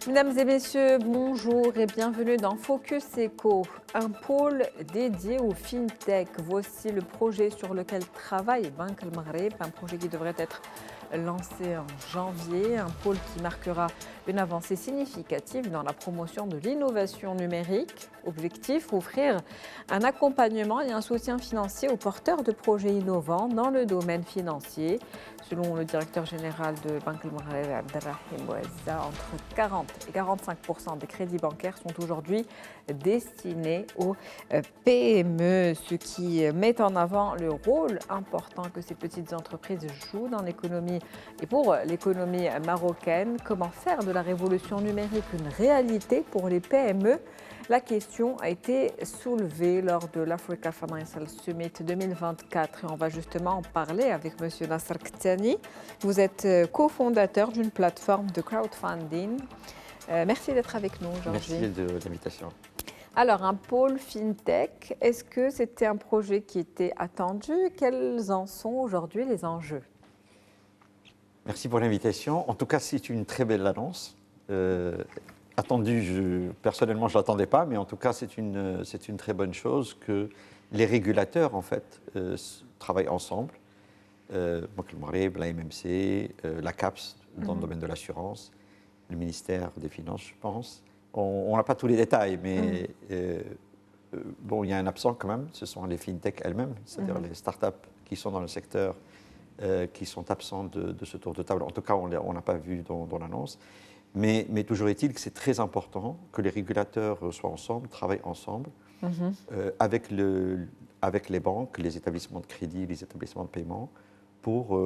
Mesdames et messieurs, bonjour et bienvenue dans Focus Eco, un pôle dédié au FinTech. Voici le projet sur lequel travaille Banque Al Maghreb, un projet qui devrait être lancé en janvier, un pôle qui marquera une avancée significative dans la promotion de l'innovation numérique. Objectif, offrir un accompagnement et un soutien financier aux porteurs de projets innovants dans le domaine financier. Selon le directeur général de Banque Al Maghreb, Abdelrahim Bouazza, entre 40 et 45% des crédits bancaires sont aujourd'hui destinés aux PME, ce qui met en avant le rôle important que ces petites entreprises jouent dans l'économie et pour l'économie marocaine. Comment faire de la révolution numérique une réalité pour les PME? La question a été soulevée lors de l'Africa Financial Summit 2024 et on va justement en parler avec M. Nasser Ktani. Vous êtes cofondateur d'une plateforme de crowdfunding. Merci d'être avec nous aujourd'hui. Merci de l'invitation. Alors, un pôle FinTech, est-ce que c'était un projet qui était attendu? Quels en sont aujourd'hui les enjeux? Merci pour l'invitation. En tout cas, c'est une très belle annonce. Attendue, personnellement, je ne l'attendais pas, mais en tout cas, c'est une très bonne chose que les régulateurs, en fait, travaillent ensemble. Banque Al Maghreb, la MMC, la CAPS, dans le domaine de l'assurance, le ministère des Finances, je pense. On n'a pas tous les détails, mais bon, il y a un absent quand même, ce sont les FinTech elles-mêmes, c'est-à-dire les startups qui sont dans le secteur, qui sont absents de ce tour de table. En tout cas, on n'a pas vu dans l'annonce. Mais toujours est-il que c'est très important que les régulateurs soient ensemble, travaillent ensemble, avec les banques, les établissements de crédit, les établissements de paiement, pour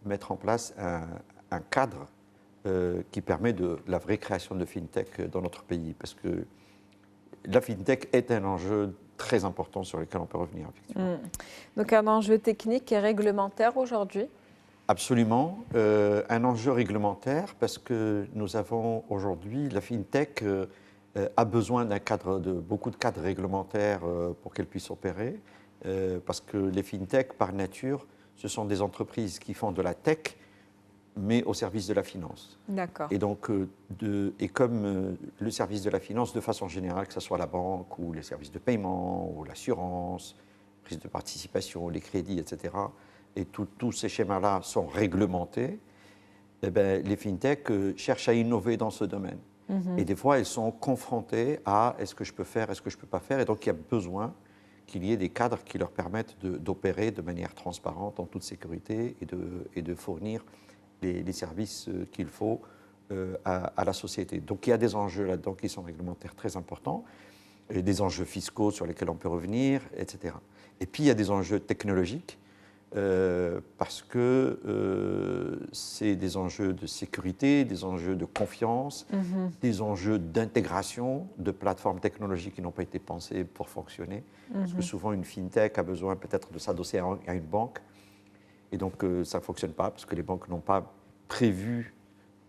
mettre en place un cadre qui permet de la vraie création de FinTech dans notre pays. Parce que la FinTech est un enjeu très important sur lequel on peut revenir, effectivement. Donc un enjeu technique et réglementaire aujourd'hui? Absolument, un enjeu réglementaire parce que nous avons aujourd'hui, la FinTech a besoin beaucoup de cadres réglementaires pour qu'elle puisse opérer, parce que les FinTech, par nature, ce sont des entreprises qui font de la tech, mais au service de la finance. D'accord. Et donc, comme le service de la finance, de façon générale, que ce soit la banque ou les services de paiement ou l'assurance, prise de participation, les crédits, etc., et tous ces schémas-là sont réglementés, eh bien, les FinTech cherchent à innover dans ce domaine. Et des fois, elles sont confrontées à est-ce que je peux faire, est-ce que je ne peux pas faire. Et donc, il y a besoin qu'il y ait des cadres qui leur permettent d'opérer de manière transparente, en toute sécurité, et de fournir les services qu'il faut à la société. Donc, il y a des enjeux là-dedans qui sont réglementaires très importants, et des enjeux fiscaux sur lesquels on peut revenir, etc. Et puis, il y a des enjeux technologiques, parce que c'est des enjeux de sécurité, des enjeux de confiance, des enjeux d'intégration de plateformes technologiques qui n'ont pas été pensées pour fonctionner. Parce que souvent, une FinTech a besoin peut-être de s'adosser à une banque, et donc ça ne fonctionne pas, parce que les banques n'ont pas prévu,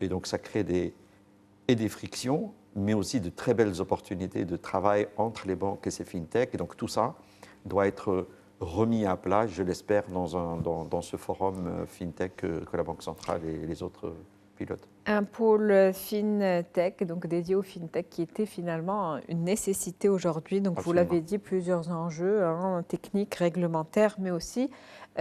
et donc ça crée des frictions, mais aussi de très belles opportunités de travail entre les banques et ces FinTech, et donc tout ça doit être remis à plat, je l'espère, dans ce forum FinTech que la Banque centrale et les autres pilotent. Un pôle FinTech, donc dédié au FinTech, qui était finalement une nécessité aujourd'hui. Donc, Absolument. vous l'avez dit, plusieurs enjeux techniques, réglementaires, mais aussi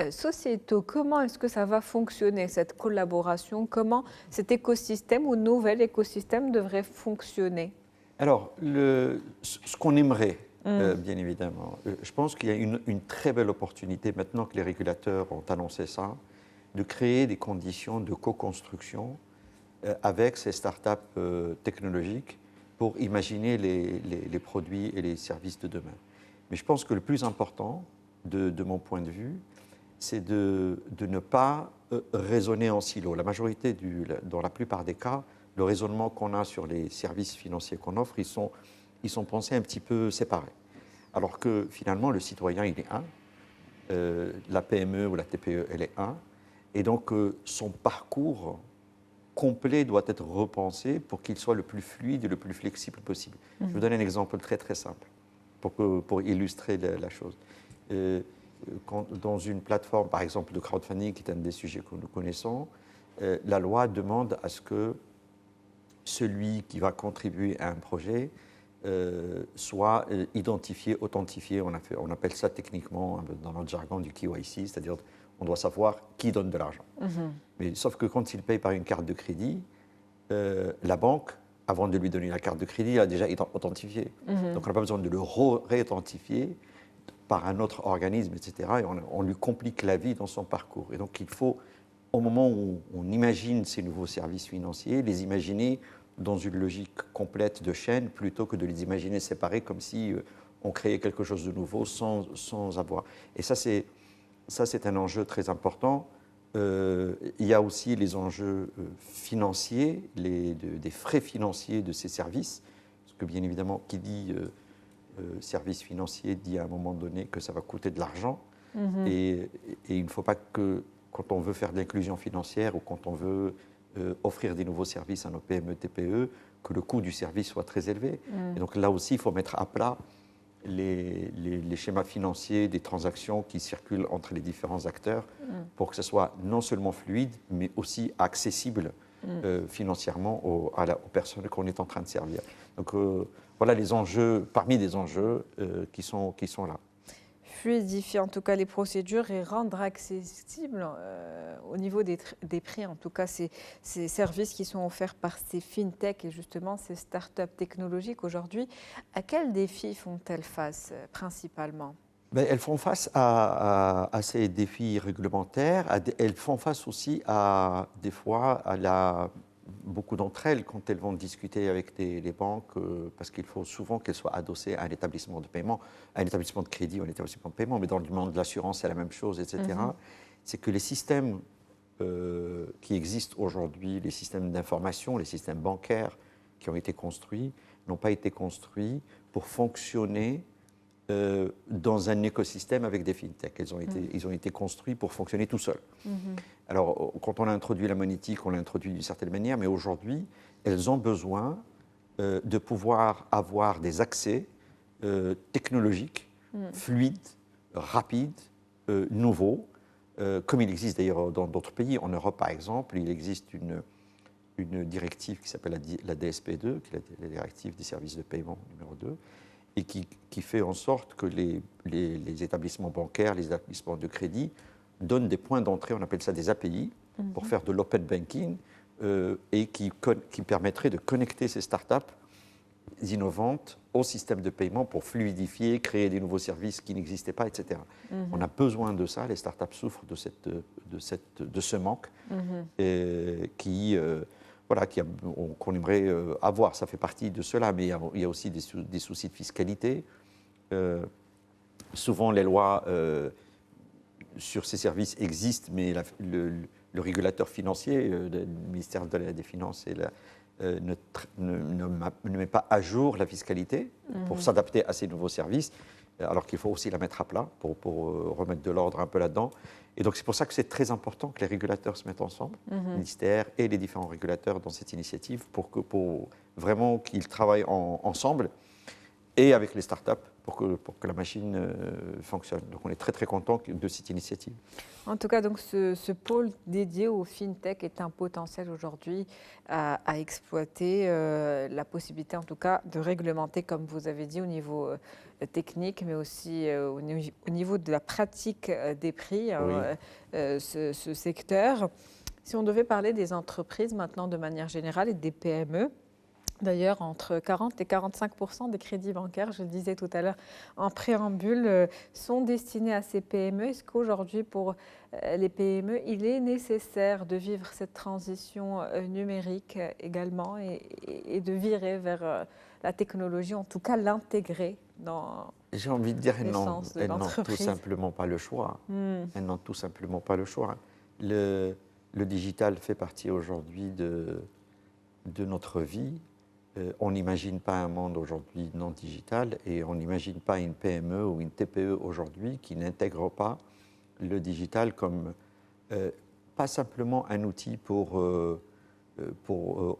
sociétaux. Comment est-ce que ça va fonctionner, cette collaboration? Comment cet écosystème ou nouvel écosystème devrait fonctionner? Alors, ce qu'on aimerait, bien évidemment, je pense qu'il y a une très belle opportunité, maintenant que les régulateurs ont annoncé ça, de créer des conditions de co-construction avec ces startups technologiques pour imaginer les produits et les services de demain. Mais je pense que le plus important, de mon point de vue, c'est de ne pas raisonner en silo. La majorité, dans la plupart des cas, le raisonnement qu'on a sur les services financiers qu'on offre, ils sont pensés un petit peu séparés. Alors que finalement, le citoyen, il est un, la PME ou la TPE, elle est un, et donc son parcours complet doit être repensé pour qu'il soit le plus fluide et le plus flexible possible. Je vous donne un exemple très très simple pour illustrer la chose. Dans une plateforme, par exemple, de crowdfunding, qui est un des sujets que nous connaissons, la loi demande à ce que celui qui va contribuer à un projet soit identifié, authentifié. On appelle ça techniquement, dans notre jargon, du KYC, c'est-à-dire on doit savoir qui donne de l'argent. Mais sauf que quand il paye par une carte de crédit, la banque, avant de lui donner la carte de crédit, a déjà authentifié. Donc on n'a pas besoin de le réauthentifier par un autre organisme, etc. Et on lui complique la vie dans son parcours. Et donc il faut, au moment où on imagine ces nouveaux services financiers, les imaginer dans une logique complète de chaîne, plutôt que de les imaginer séparés comme si on créait quelque chose de nouveau sans avoir. Et ça, c'est un enjeu très important. Il y a aussi les enjeux financiers, des frais financiers de ces services, parce que bien évidemment, qui dit service financier dit à un moment donné que ça va coûter de l'argent, et il ne faut pas que, quand on veut faire de l'inclusion financière ou quand on veut offrir des nouveaux services à nos PME, TPE, que le coût du service soit très élevé. Et donc là aussi, il faut mettre à plat les schémas financiers des transactions qui circulent entre les différents acteurs pour que ce soit non seulement fluide, mais aussi accessible financièrement aux personnes qu'on est en train de servir. Donc voilà les enjeux, parmi les enjeux qui sont là. Fluidifier en tout cas les procédures et rendre accessible au niveau des prix, en tout cas ces services qui sont offerts par ces fintech et justement ces startups technologiques aujourd'hui. À quels défis font-elles face principalement ? Ben, elles font face à ces défis réglementaires, elles font face aussi des fois beaucoup d'entre elles, quand elles vont discuter avec les banques, parce qu'il faut souvent qu'elles soient adossées à un établissement de paiement, à un établissement de crédit ou un établissement de paiement, mais dans le monde de l'assurance, c'est la même chose, etc. C'est que les systèmes qui existent aujourd'hui, les systèmes d'information, les systèmes bancaires qui ont été construits, n'ont pas été construits pour fonctionner dans un écosystème avec des fintechs. Ils ont été construits pour fonctionner tout seuls. Alors, quand on a introduit la monétique, on l'a introduit d'une certaine manière, mais aujourd'hui, elles ont besoin de pouvoir avoir des accès technologiques, fluides, rapides, nouveaux, comme il existe d'ailleurs dans d'autres pays. En Europe, par exemple, il existe une directive qui s'appelle la DSP2, qui est la directive des services de paiement numéro 2, et qui fait en sorte que les établissements bancaires, les établissements de crédit donnent des points d'entrée, on appelle ça des API, pour faire de l'open banking, et qui permettrait de connecter ces startups innovantes au système de paiement pour fluidifier, créer des nouveaux services qui n'existaient pas, etc. On a besoin de ça, les startups souffrent de ce manque, qu'on aimerait avoir. Ça fait partie de cela, mais il y a aussi des soucis de fiscalité. Souvent, les lois sur ces services existent, mais le régulateur financier, le ministère des Finances ne met pas à jour la fiscalité pour s'adapter à ces nouveaux services, alors qu'il faut aussi la mettre à plat pour remettre de l'ordre un peu là-dedans. Et donc c'est pour ça que c'est très important que les régulateurs se mettent ensemble, le ministère et les différents régulateurs dans cette initiative, pour vraiment qu'ils travaillent ensemble et avec les startups pour que la machine fonctionne. Donc on est très très content de cette initiative. En tout cas, donc ce pôle dédié au fintech est un potentiel aujourd'hui à exploiter, la possibilité en tout cas de réglementer, comme vous avez dit, au niveau technique, mais aussi au niveau de la pratique des prix, ce secteur. Si on devait parler des entreprises maintenant de manière générale et des PME, d'ailleurs, entre 40 et 45% des crédits bancaires, je le disais tout à l'heure en préambule, sont destinés à ces PME. Est-ce qu'aujourd'hui, pour les PME, il est nécessaire de vivre cette transition numérique également et de virer vers la technologie, en tout cas l'intégrer dans J'ai envie de dire, l'essence de l'entreprise? Elles n'ont tout simplement pas le choix. Elles n'ont tout simplement pas le choix. Le digital fait partie aujourd'hui de notre vie. On n'imagine pas un monde aujourd'hui non digital et on n'imagine pas une PME ou une TPE aujourd'hui qui n'intègre pas le digital comme pas simplement un outil pour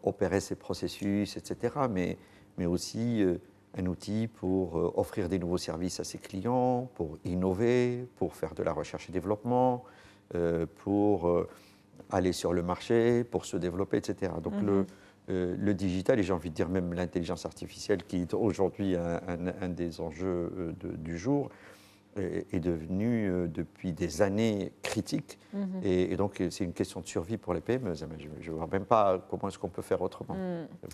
opérer ses processus, etc., mais aussi un outil pour offrir des nouveaux services à ses clients, pour innover, pour faire de la recherche et développement, pour aller sur le marché, pour se développer, etc. Donc le digital, et j'ai envie de dire même l'intelligence artificielle, qui est aujourd'hui un des enjeux du jour, est devenu depuis des années critique. Et donc, c'est une question de survie pour les PME. Je ne vois même pas comment est-ce qu'on peut faire autrement.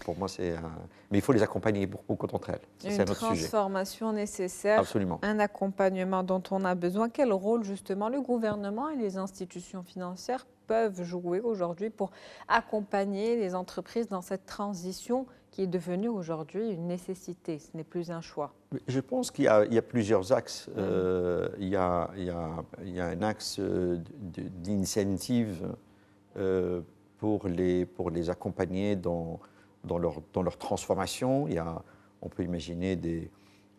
Pour moi, c'est un... Mais il faut les accompagner beaucoup d'entre elles. C'est un autre sujet. Une transformation nécessaire, Absolument. un accompagnement dont on a besoin. Quel rôle, justement, le gouvernement et les institutions financières peuvent jouer aujourd'hui pour accompagner les entreprises dans cette transition qui est devenue aujourd'hui une nécessité, ce n'est plus un choix? Je pense qu'il y a plusieurs axes. Il y a un axe d'incentive pour les accompagner dans leur transformation. On peut imaginer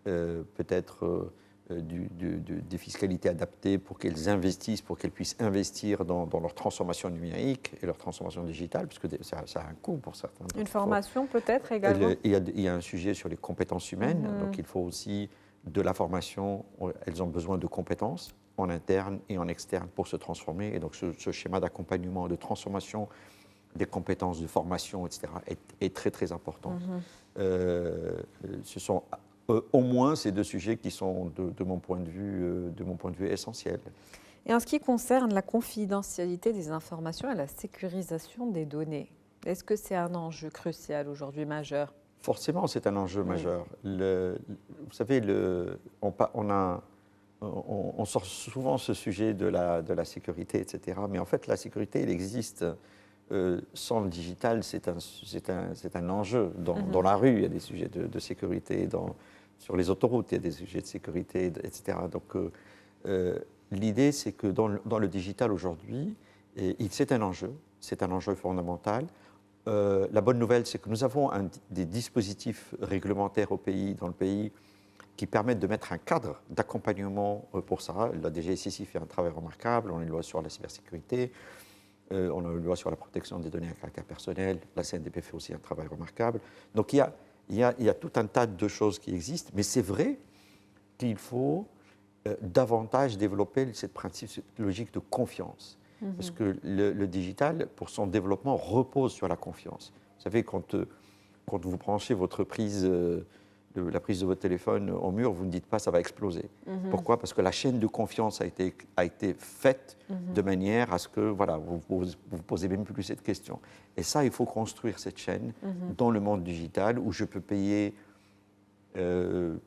peut-être des fiscalités adaptées pour qu'elles investissent, pour qu'elles puissent investir dans leur transformation numérique et leur transformation digitale, puisque ça a un coût pour certains. Une formation peut-être également. Il y a un sujet sur les compétences humaines, donc il faut aussi de la formation. Elles ont besoin de compétences en interne et en externe pour se transformer. Et donc ce schéma d'accompagnement, de transformation des compétences, de formation, etc., est très très important. Ce sont au moins ces deux sujets qui sont, de mon point de vue, essentiels. Et en ce qui concerne la confidentialité des informations et la sécurisation des données, est-ce que c'est un enjeu crucial aujourd'hui, majeur? Forcément, c'est un enjeu majeur. Vous savez, on sort souvent ce sujet de la sécurité, etc. Mais en fait, la sécurité, elle existe. Sans le digital, c'est un enjeu. Dans la rue, il y a des sujets de sécurité. Sur les autoroutes, il y a des sujets de sécurité, etc. Donc, l'idée, c'est que dans le digital aujourd'hui, c'est un enjeu fondamental. La bonne nouvelle, c'est que nous avons des dispositifs réglementaires dans le pays qui permettent de mettre un cadre d'accompagnement pour ça. La DGSI fait un travail remarquable. On a une loi sur la cybersécurité, on a une loi sur la protection des données à caractère personnel. La CNDP fait aussi un travail remarquable. Donc, il y a tout un tas de choses qui existent, mais c'est vrai qu'il faut davantage développer cette logique de confiance. Parce que le digital, pour son développement, repose sur la confiance. Vous savez, quand vous branchez la prise de votre téléphone au mur, vous ne dites pas ça va exploser. Pourquoi? Parce que la chaîne de confiance a été faite de manière à ce que vous ne posez même plus cette question. Et ça, il faut construire cette chaîne dans le monde digital où je peux payer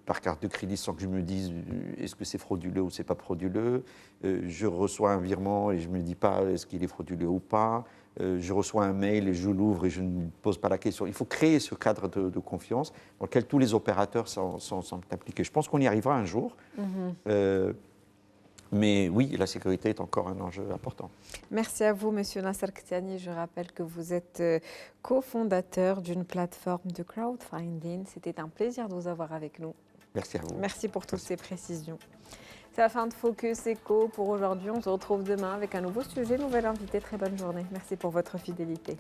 par carte de crédit sans que je me dise est-ce que c'est frauduleux ou c'est pas frauduleux. Je reçois un virement et je ne me dis pas est-ce qu'il est frauduleux ou pas. Je reçois un mail et je l'ouvre et je ne me pose pas la question. Il faut créer ce cadre de confiance dans lequel tous les opérateurs sont impliqués. Je pense qu'on y arrivera un jour. Mais oui, la sécurité est encore un enjeu important. Merci à vous, Monsieur Nasser Ktiani. Je rappelle que vous êtes cofondateur d'une plateforme de crowdfunding. C'était un plaisir de vous avoir avec nous. Merci à vous. Merci pour toutes ces précisions. C'est la fin de Focus Eco pour aujourd'hui. On se retrouve demain avec un nouveau sujet, nouvel invité. Très bonne journée. Merci pour votre fidélité.